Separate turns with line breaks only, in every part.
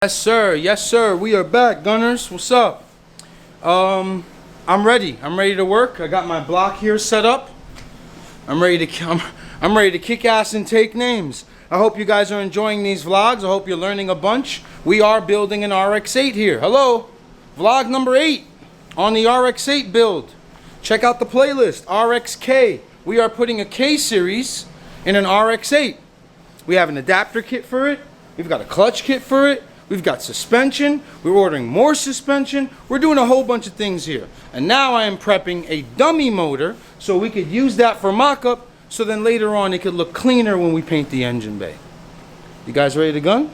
Yes sir, we are back, Gunners. What's up? I'm ready to work. I got my block here set up. I'm ready to kick ass and take names. I hope you guys are enjoying these vlogs. I hope you're learning a bunch. We are building an RX-8 here. Hello, vlog number 8 on the RX-8 build. Check out the playlist, RXK. We are putting a K series in an RX-8. We have an adapter kit for it. We've got a clutch kit for it. We've got suspension. We're ordering more suspension. We're doing a whole bunch of things here. And now I am prepping a dummy motor so we could use that for mock-up, so then later on it could look cleaner when we paint the engine bay. You guys ready to gun?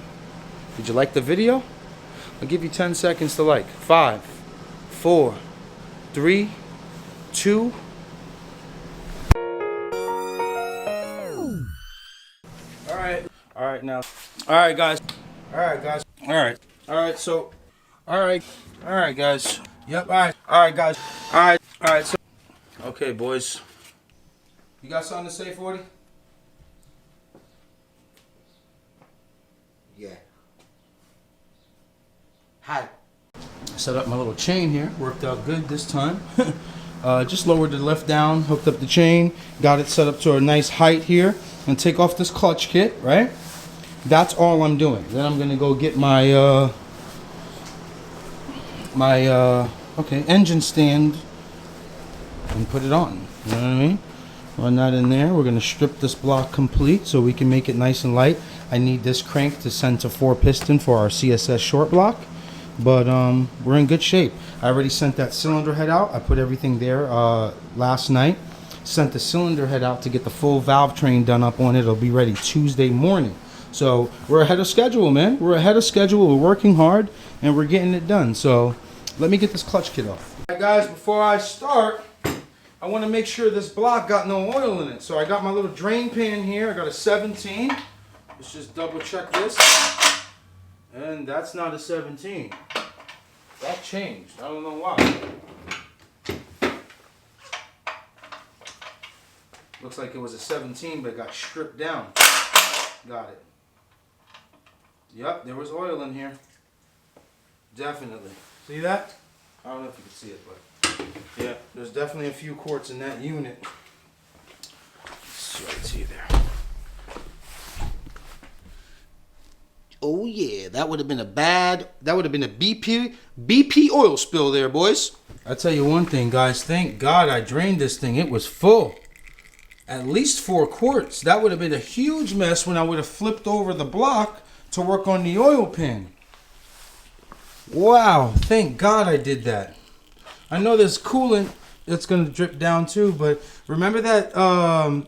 Did you like the video? I'll give you 10 seconds to like. 5, 4, 3, 2. All right now. All right guys. All right guys. Yep, all right guys. All right, so okay boys. You got something to say, 40?
Yeah. Hi.
Set up my little chain here. Worked out good this time. Just lowered the lift down, hooked up the chain, got it set up to a nice height here, and take off this clutch kit, right? That's all I'm doing. Then I'm gonna go get my engine stand and put it on. You know what I mean? Run that in there. We're gonna strip this block complete so we can make it nice and light. I need this crank to send to 4-piston for our CSS short block, but we're in good shape. I already sent that cylinder head out. I put everything there last night. Sent the cylinder head out to get the full valve train done up on it. It'll be ready Tuesday morning. So we're ahead of schedule, man. We're ahead of schedule. We're working hard and we're getting it done. So let me get this clutch kit off. All right, guys, before I start, I want to make sure this block got no oil in it. So I got my little drain pan here. I got a 17. Let's just double check this. And that's not a 17. That changed. I don't know why. Looks like it was a 17, but it got stripped down. Got it. Yep, there was oil in here. Definitely. See that? I don't know if you can see it, but yeah, there's definitely a few quarts in that unit. Let's right see there.
Oh yeah, that would have been a BP oil spill there, boys.
I'll tell you one thing, guys. Thank God I drained this thing. It was full. At least 4 quarts. That would have been a huge mess when I would have flipped over the block to work on the oil pan. Wow, thank God I did that. I know there's coolant that's gonna drip down too, but remember that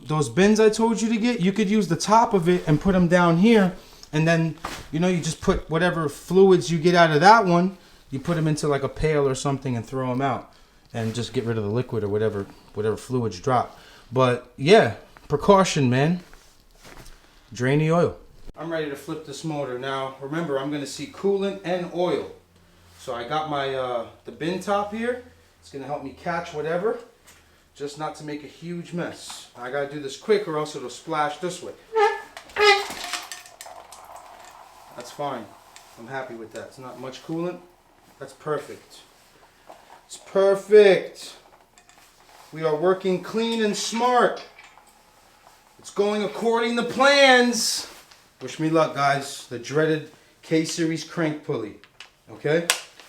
those bins I told you to get? You could use the top of it and put them down here, and then you just put whatever fluids you get out of that one, you put them into like a pail or something and throw them out, and just get rid of the liquid or whatever fluids drop. But yeah, precaution, man. Drain the oil. I'm ready to flip this motor now. Remember, I'm gonna see coolant and oil. So I got my the bin top here. It's gonna help me catch whatever, just not to make a huge mess. I gotta do this quick or else it'll splash this way. That's fine. I'm happy with that. It's not much coolant. That's perfect. It's perfect. We are working clean and smart. It's going according to plans. Wish me luck, guys. The dreaded K-Series crank pulley. Okay?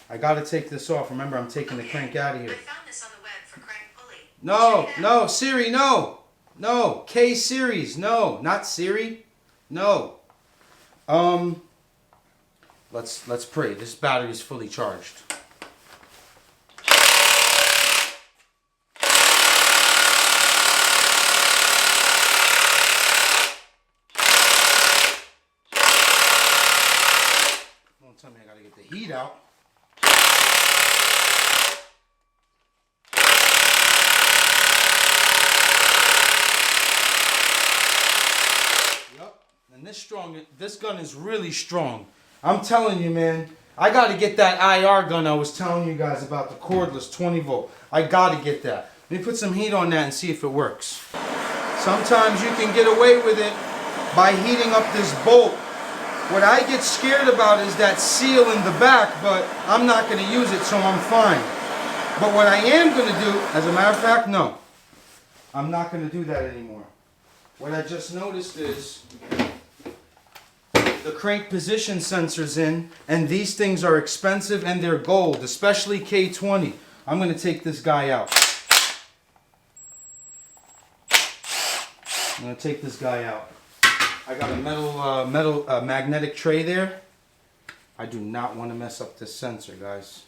I gotta take this off. Remember, I'm taking the crank out of here.
I found this on the web for crank pulley.
No, Siri, no. No, K-Series, no. Not Siri. No. Let's pray. This battery is fully charged. Tell me I gotta get the heat out. Yep. And this gun is really strong. I'm telling you, man. I gotta get that IR gun I was telling you guys about, the cordless 20 volt. I gotta get that. Let me put some heat on that and see if it works. Sometimes you can get away with it by heating up this bolt What I get scared about is that seal in the back, but I'm not going to use it, so I'm fine. But what I am going to do, as a matter of fact, no. I'm not going to do that anymore. What I just noticed is the crank position sensor's in, and these things are expensive and they're gold, especially K20. I'm going to take this guy out. I'm going to take this guy out. I got a metal magnetic tray there. I do not want to mess up this sensor, guys.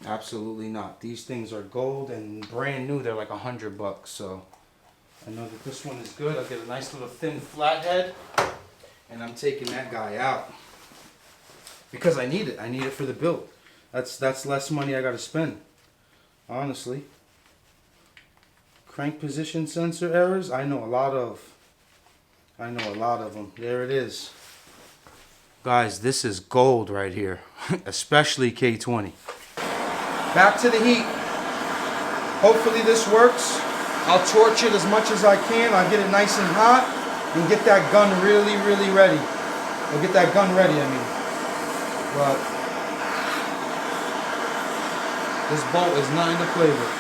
Absolutely not. These things are gold and brand new. They're like $100, so I know that this one is good. I'll get a nice little thin flathead, and I'm taking that guy out because I need it. I need it for the build. That's less money I got to spend, honestly. Crank position sensor errors. I know a lot of them. There it is, guys. This is gold right here, especially K20. Back to the heat. Hopefully this works. I'll torch it as much as I can. I'll get it nice and hot and get that gun really, really ready. I'll get that gun ready, I mean. But this bolt is nothing to play with.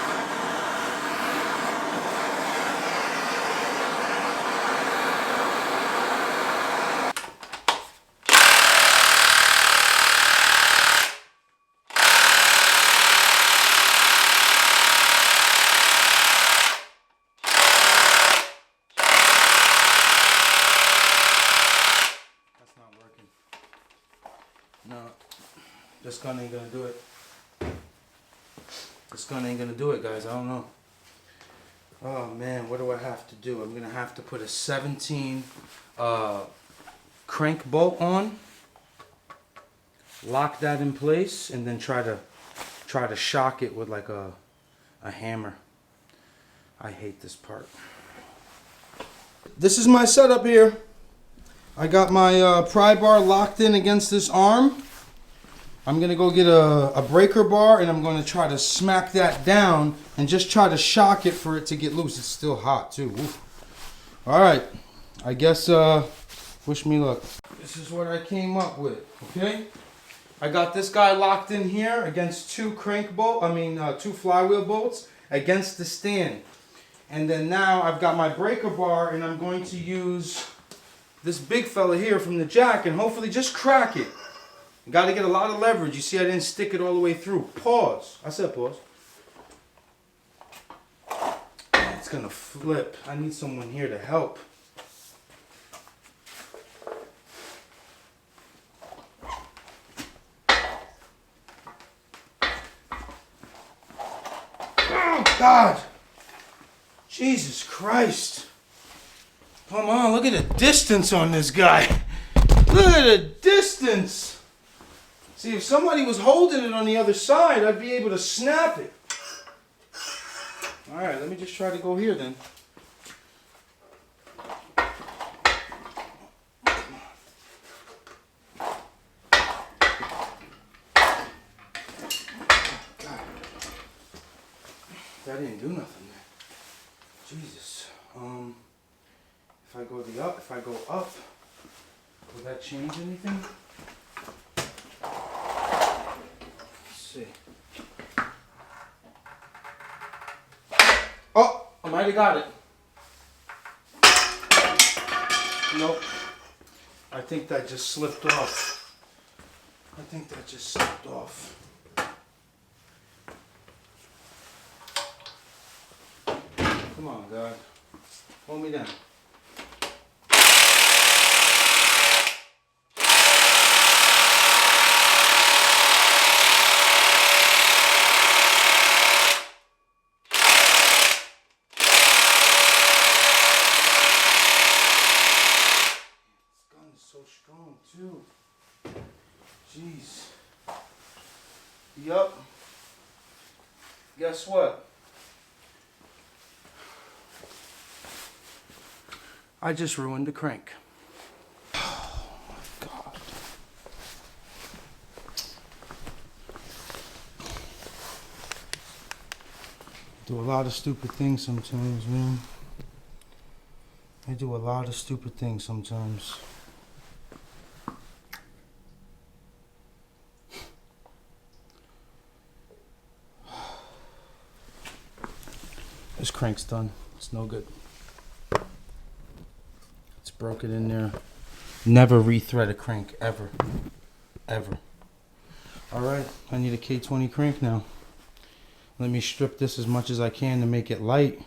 No, this gun ain't gonna do it. This gun ain't gonna do it, guys. I don't know. Oh man, what do I have to do? I'm gonna have to put a 17 crank bolt on, lock that in place, and then try to shock it with like a hammer. I hate this part. This is my setup here. I got my pry bar locked in against this arm. I'm going to go get a breaker bar, and I'm going to try to smack that down and just try to shock it for it to get loose. It's still hot too. Oof. All right. I guess wish me luck. This is what I came up with. Okay. I got this guy locked in here against two flywheel bolts against the stand. And then now I've got my breaker bar, and I'm going to use this big fella here from the jack and hopefully just crack it. Got to get a lot of leverage. You see, I didn't stick it all the way through. Pause. I said pause. It's going to flip. I need someone here to help. Oh, God. Jesus Christ. Come on, look at the distance on this guy. Look at the distance. See, if somebody was holding it on the other side, I'd be able to snap it. All right, let me just try to go here then. God. That didn't do nothing there. Jesus. If I go up, will that change anything? Let's see. Oh, I might have got it. Nope. I think that just slipped off. Come on, God. Hold me down. So strong too. Jeez. Yup. Guess what? I just ruined the crank. Oh my God. Do a lot of stupid things sometimes, man. I do a lot of stupid things sometimes. This crank's done. It's no good. It's broken in there. Never rethread a crank, ever. Ever. Alright, I need a K20 crank now. Let me strip this as much as I can to make it light.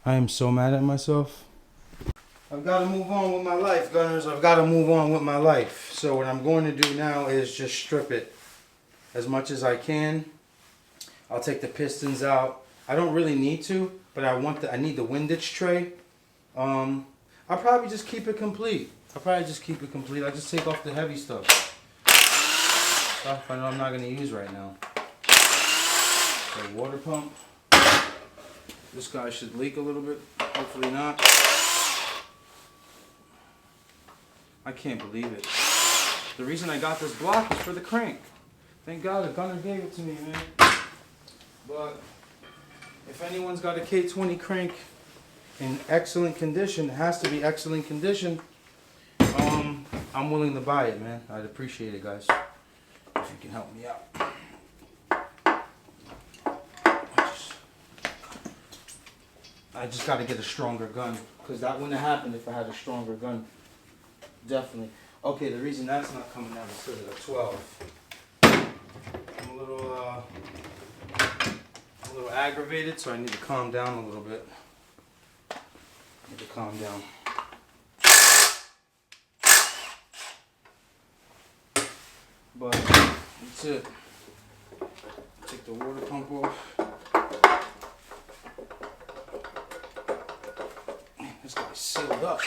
I am so mad at myself. I've got to move on with my life, Gunners. I've got to move on with my life. So what I'm going to do now is just strip it as much as I can. I'll take the pistons out. I don't really need to, but I need the windage tray. I'll probably just keep it complete. I just take off the heavy stuff. Stuff I know I'm not going to use right now. The water pump. This guy should leak a little bit. Hopefully not. I can't believe it. The reason I got this block is for the crank. Thank God a gunner gave it to me, man. But if anyone's got a K20 crank in excellent condition, it has to be excellent condition, I'm willing to buy it, man. I'd appreciate it, guys, if you can help me out. I just got to get a stronger gun, because that wouldn't have happened if I had a stronger gun. Definitely. Okay, the reason that's not coming out is because of the 12. I'm a little aggravated, so I need to calm down a little bit. Need to calm down. But that's it. Take the water pump off. Man, this guy's sealed up.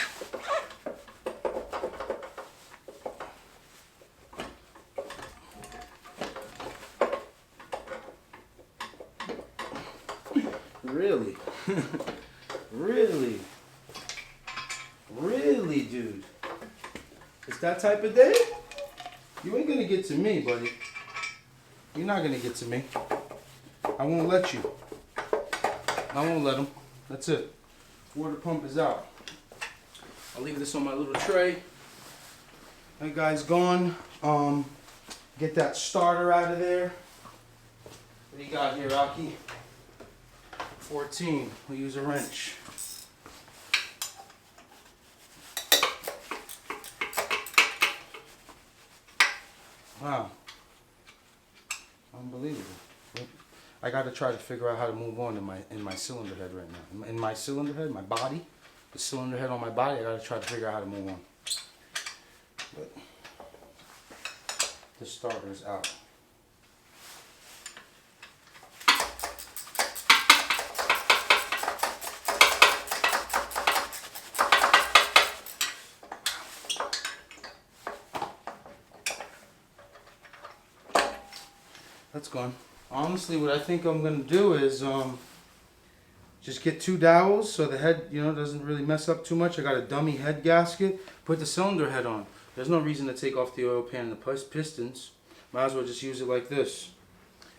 Really? Really? Really, dude? It's that type of day? You ain't gonna get to me, buddy. You're not gonna get to me. I won't let you. I won't let him. That's it. Water pump is out. I'll leave this on my little tray. That guy's gone. Get that starter out of there. What do you got here, Rocky? 14. We'll use a wrench. Wow. Unbelievable. I got to try to figure out how to move on in my cylinder head right now. In my cylinder head, my body, the cylinder head on my body, I got to try to figure out how to move on. But the starter's out. That's gone. Honestly, what I think I'm gonna do is just get 2 dowels so the head, doesn't really mess up too much. I got a dummy head gasket. Put the cylinder head on. There's no reason to take off the oil pan and the pistons. Might as well just use it like this.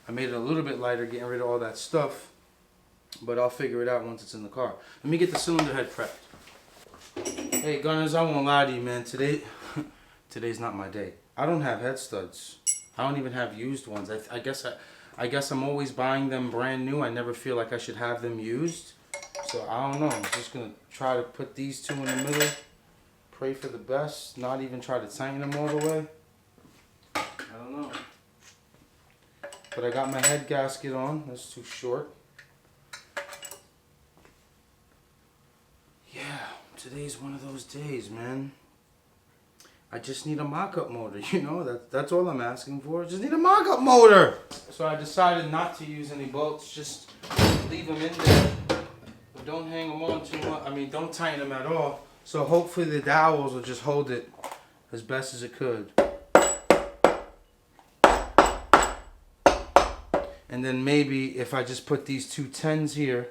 I made it a little bit lighter, getting rid of all that stuff. But I'll figure it out once it's in the car. Let me get the cylinder head prepped. Hey Gunners, I won't lie to you, man. Today's not my day. I don't have head studs. I don't even have used ones. I guess I'm always buying them brand new. I never feel like I should have them used. So I don't know. I'm just gonna try to put these two in the middle. Pray for the best. Not even try to tighten them all the way. I don't know. But I got my head gasket on. That's too short. Yeah, today's one of those days, man. I just need a mock-up motor, that's all I'm asking for. I just need a mock-up motor. So I decided not to use any bolts, just leave them in there. But don't hang them on too much. I mean, don't tighten them at all. So hopefully the dowels will just hold it as best as it could. And then maybe if I just put these 2 10s here.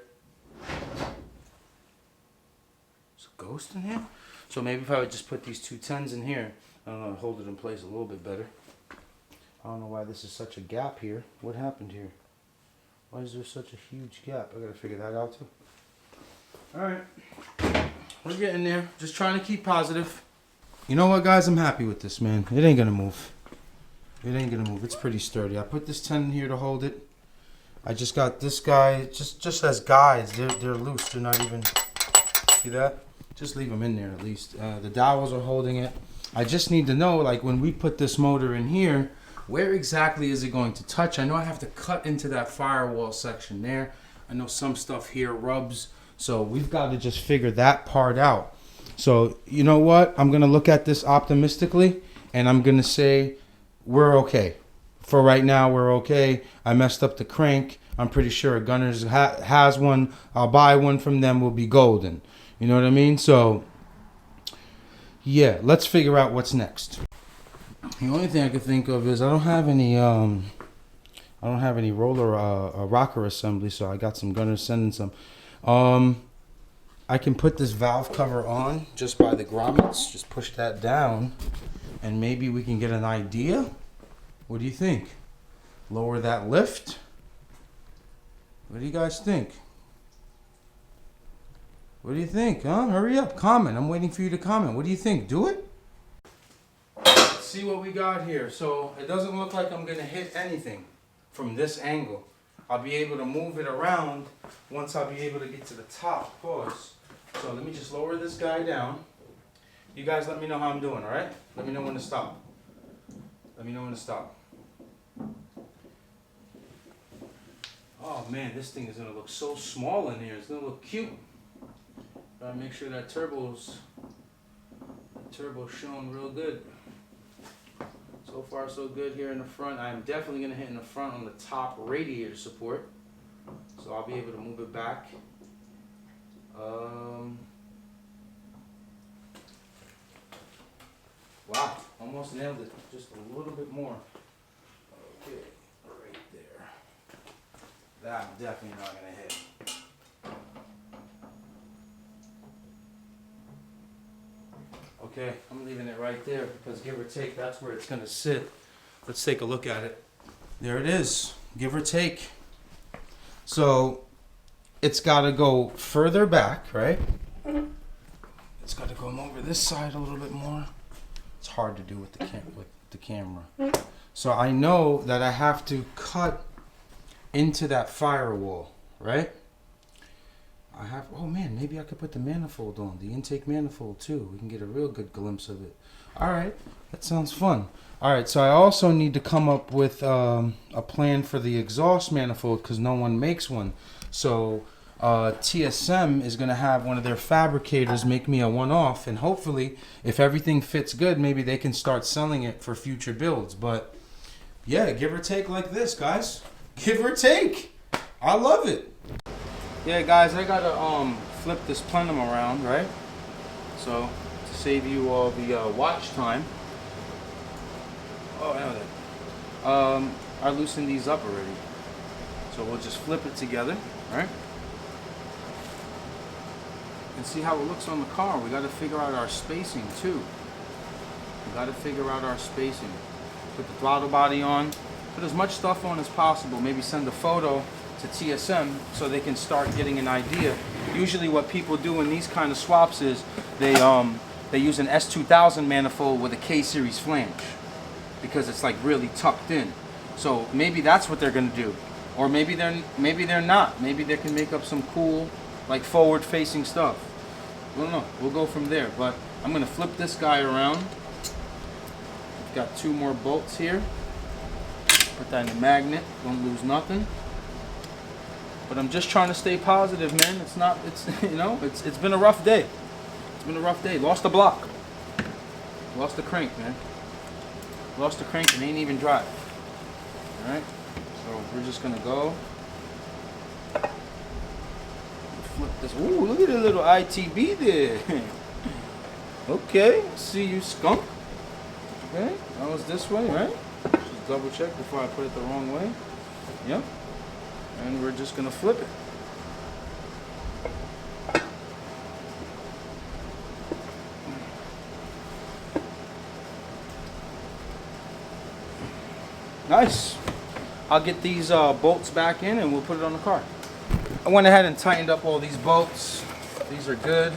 Is a ghost in here? So maybe if I would just put these 2 10s in here, I don't know, hold it in place a little bit better. I don't know why this is such a gap here. What happened here? Why is there such a huge gap? I gotta figure that out too. Alright. We're getting there. Just trying to keep positive. You know what, guys? I'm happy with this, man. It ain't gonna move. It ain't gonna move. It's pretty sturdy. I put this tenon here to hold it. I just got this guy, just as guides. They're loose. They're not even, see that? Just leave them in there at least. The dowels are holding it. I just need to know, like, when we put this motor in here, where exactly is it going to touch? I know I have to cut into that firewall section there. I know some stuff here rubs. So we've got to just figure that part out. So, you know what? I'm going to look at this optimistically, and I'm going to say we're okay. For right now, we're okay. I messed up the crank. I'm pretty sure Gunners has one. I'll buy one from them. Will be golden. You know what I mean? So, yeah, let's figure out what's next. The only thing I could think of is I don't have any roller rocker assembly, so I got some Gunners sending some. I can put this valve cover on just by the grommets. Just push that down, and maybe we can get an idea. What do you think? Lower that lift? What do you guys think? What do you think, huh? Hurry up, comment. I'm waiting for you to comment. What do you think? Do it? Let's see what we got here. So it doesn't look like I'm gonna hit anything from this angle. I'll be able to move it around once I'll be able to get to the top. Pause. So let me just lower this guy down. You guys let me know how I'm doing, all right? Let me know when to stop. Let me know when to stop. Oh man, this thing is gonna look so small in here. It's gonna look cute. Gotta make sure that turbo's showing real good. So far so good here in the front. I'm definitely gonna hit in the front on the top radiator support. So I'll be able to move it back. Wow, almost nailed it. Just a little bit more. Okay, right there. That I'm definitely not gonna hit. Okay, I'm leaving it right there because give or take, that's where it's gonna sit. Let's take a look at it. There it is, give or take. So it's gotta go further back, right? It's gotta go over this side a little bit more. It's hard to do with the camera. So I know that I have to cut into that firewall, right? Oh man, maybe I could put the manifold on, the intake manifold too. We can get a real good glimpse of it. All right, that sounds fun. All right, so I also need to come up with a plan for the exhaust manifold because no one makes one. So TSM is gonna have one of their fabricators make me a one-off, and hopefully, if everything fits good, maybe they can start selling it for future builds. But yeah, give or take like this, guys. Give or take. I love it. Yeah, guys, I gotta flip this plenum around, right? So to save you all the watch time. Oh, I know that. I loosened these up already. So we'll just flip it together, right? And see how it looks on the car. We gotta figure out our spacing too. We gotta figure out our spacing. Put the throttle body on. Put as much stuff on as possible. Maybe send a photo to TSM so they can start getting an idea. Usually what people do in these kind of swaps is they use an S2000 manifold with a K-series flange because it's like really tucked in. So maybe that's what they're gonna do. Or maybe they're not. Maybe they can make up some cool like forward facing stuff. I don't know. We'll go from there. But I'm gonna flip this guy around. Got two more bolts here. Put that in the magnet. Don't lose nothing. But I'm just trying to stay positive, man. It's been a rough day. It's been a rough day. Lost the block. Lost the crank, man. Lost the crank and ain't even drive. Alright? So we're just gonna go. Flip this. Ooh, look at the little ITB there. Okay, see you, skunk. Okay, that was this way, right? Just double check before I put it the wrong way. Yep. And we're just gonna flip it. Nice. I'll get these bolts back in and we'll put it on the car. I went ahead and tightened up all these bolts. These are good.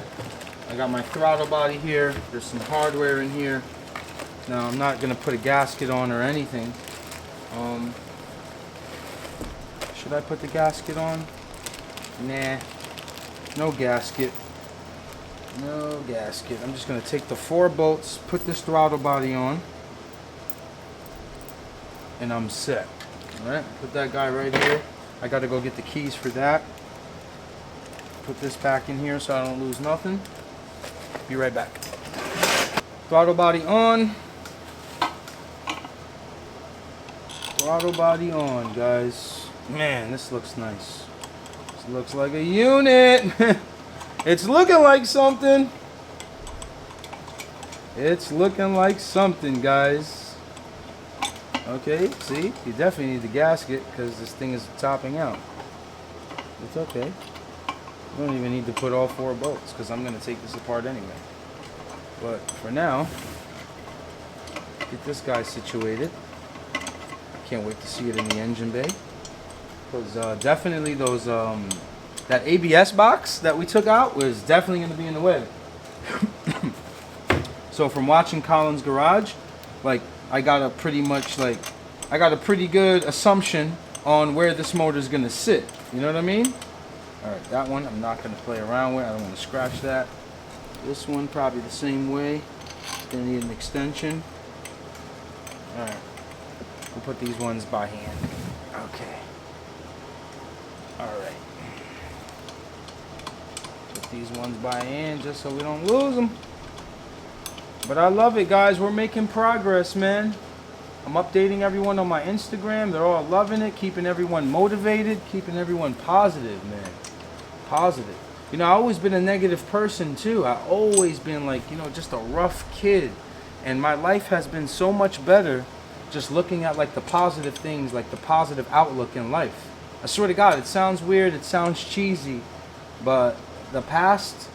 I got my throttle body here. There's some hardware in here. Now I'm not gonna put a gasket on or anything. Should I put the gasket on? Nah, no gasket. No gasket. I'm just gonna take the 4 bolts, put this throttle body on, and I'm set. Alright, put that guy right here. I gotta go get the keys for that. Put this back in here so I don't lose nothing. Be right back. Throttle body on. Throttle body on, guys. Man, this looks nice. This looks like a unit. It's looking like something. It's looking like something, guys. Okay, see? You definitely need the gasket because this thing is topping out. It's okay. You don't even need to put all 4 bolts because I'm going to take this apart anyway. But for now, get this guy situated. Can't wait to see it in the engine bay. Because definitely those... that ABS box that we took out was definitely going to be in the way. So from watching Colin's Garage, like I got a pretty good assumption on where this motor is going to sit. You know what I mean? All right, that one I'm not going to play around with. I don't want to scratch that. This one probably the same way. It's going to need an extension. All right, we'll put these ones by hand. Okay. All right. These ones by hand just so we don't lose them. But I love it, guys. We're making progress, man. I'm updating everyone on my Instagram. They're all loving it, keeping everyone motivated, keeping everyone positive, man. Positive. You know, I've always been a negative person too. I've always been like, you know, just a rough kid. And my life has been so much better just looking at like the positive things, like the positive outlook in life. I swear to God, it sounds weird, it sounds cheesy, but the past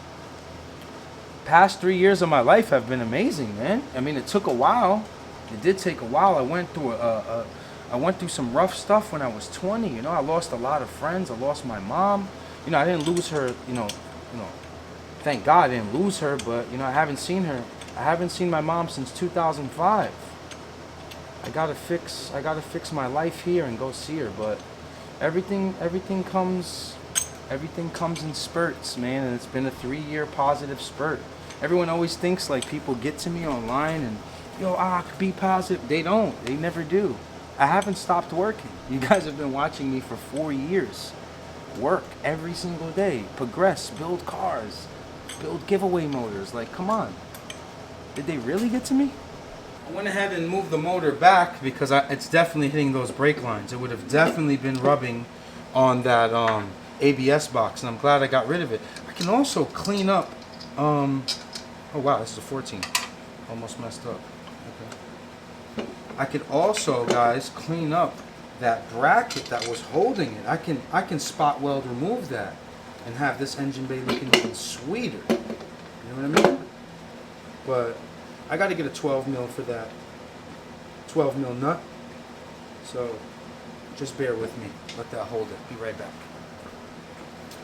3 years of my life have been amazing, man. I mean, it took a while. It did take a while. I went through some rough stuff when I was 20. You know, I lost a lot of friends. I lost my mom. You know, I didn't lose her. You know. Thank God I didn't lose her. But you know, I haven't seen her. I haven't seen my mom since 2005. I gotta fix my life here and go see her. But everything comes in spurts, man, and it's been a 3-year positive spurt. Everyone always thinks like people get to me online and, yo, be positive. They don't. They never do. I haven't stopped working. You guys have been watching me for 4 years. Work every single day. Progress. Build cars. Build giveaway motors. Like, come on. Did they really get to me? I went ahead and moved the motor back because it's definitely hitting those brake lines. It would have definitely been rubbing on that ABS box, and I'm glad I got rid of it. I can also clean up oh wow, this is a 14. Almost messed up. Okay. I could also, guys, clean up that bracket that was holding it. I can spot weld remove that and have this engine bay looking even sweeter. You know what I mean? But I got to get a 12 mil for that 12 mil nut. So just bear with me. Let that hold it. Be right back.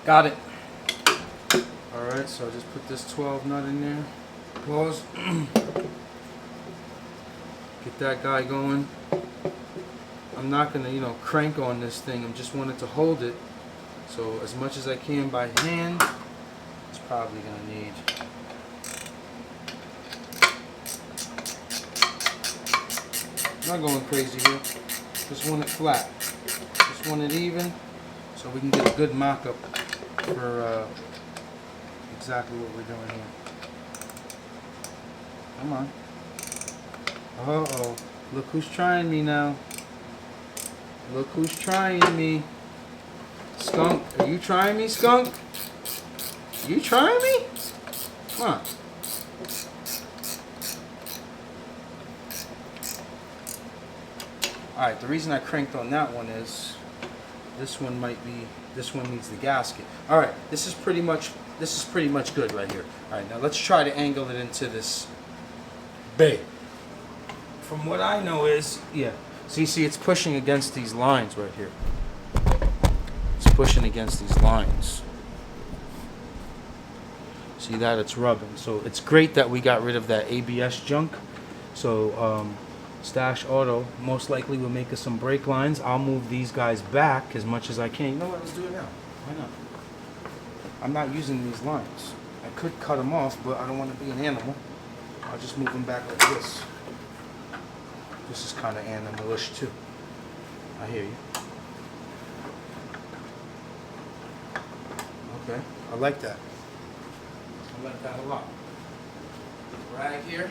Got it. Alright, so I just put this 12 nut in there. Pause. Get that guy going. I'm not going to, you know, crank on this thing. I just wanted to hold it. So as much as I can by hand, it's probably going to need. I'm not going crazy here. Just want it flat. Just want it even so we can get a good mock-up for exactly what we're doing here. Come on. Uh-oh. Look who's trying me now. Look who's trying me. Skunk, are you trying me, Skunk? You trying me? Come on. Alright, the reason I cranked on that one is this one needs the gasket. Alright, this is pretty much good right here. Alright, now let's try to angle it into this bay. From what I know is, yeah. So you see it's pushing against these lines right here. It's pushing against these lines. See that? It's rubbing. So it's great that we got rid of that ABS junk. So Stash Auto most likely will make us some brake lines. I'll move these guys back as much as I can. You know what? Let's do it now. Why not? I'm not using these lines. I could cut them off, but I don't want to be an animal. I'll just move them back like this. This is kind of animalish too. I hear you. Okay, I like that. I like that a lot. Right here.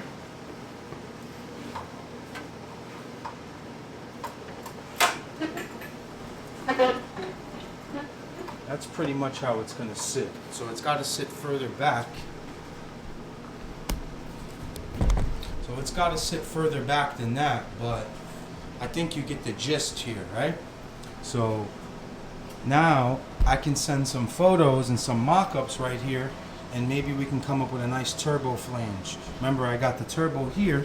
That's pretty much how it's going to sit. So it's got to sit further back. So it's got to sit further back than that, but I think you get the gist here, right? So now I can send some photos and some mock-ups right here, and maybe we can come up with a nice turbo flange. Remember, I got the turbo here.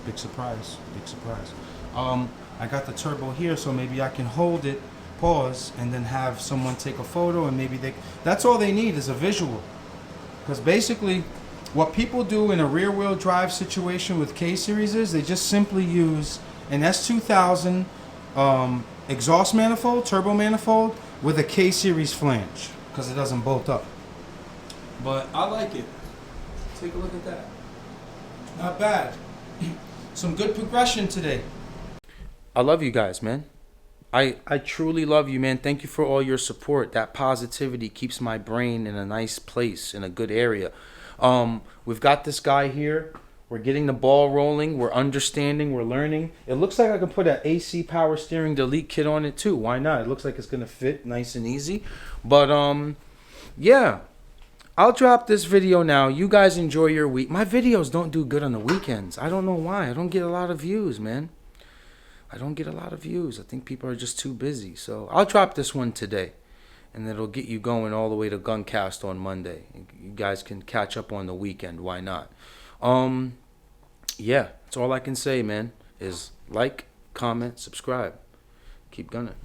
Big surprise, big surprise. I got the turbo here, so maybe I can hold it, pause, and then have someone take a photo, and maybe that's all they need is a visual. Because basically, what people do in a rear-wheel drive situation with K-Series is they just simply use an S2000 exhaust manifold, turbo manifold, with a K-Series flange, because it doesn't bolt up. But I like it. Take a look at that. Not bad. Some good progression today. I love you guys, man. I truly love you, man. Thank you for all your support. That positivity keeps my brain in a nice place, in a good area. We've got this guy here. We're getting the ball rolling. We're understanding. We're learning. It looks like I can put an AC power steering delete kit on it too. Why not? It looks like it's going to fit nice and easy. But, yeah. I'll drop this video now. You guys enjoy your week. My videos don't do good on the weekends. I don't know why. I don't get a lot of views, man. I don't get a lot of views. I think people are just too busy. So I'll drop this one today. And it'll get you going all the way to Guncast on Monday. You guys can catch up on the weekend. Why not? Yeah, that's all I can say, man, is like, comment, subscribe. Keep gunning.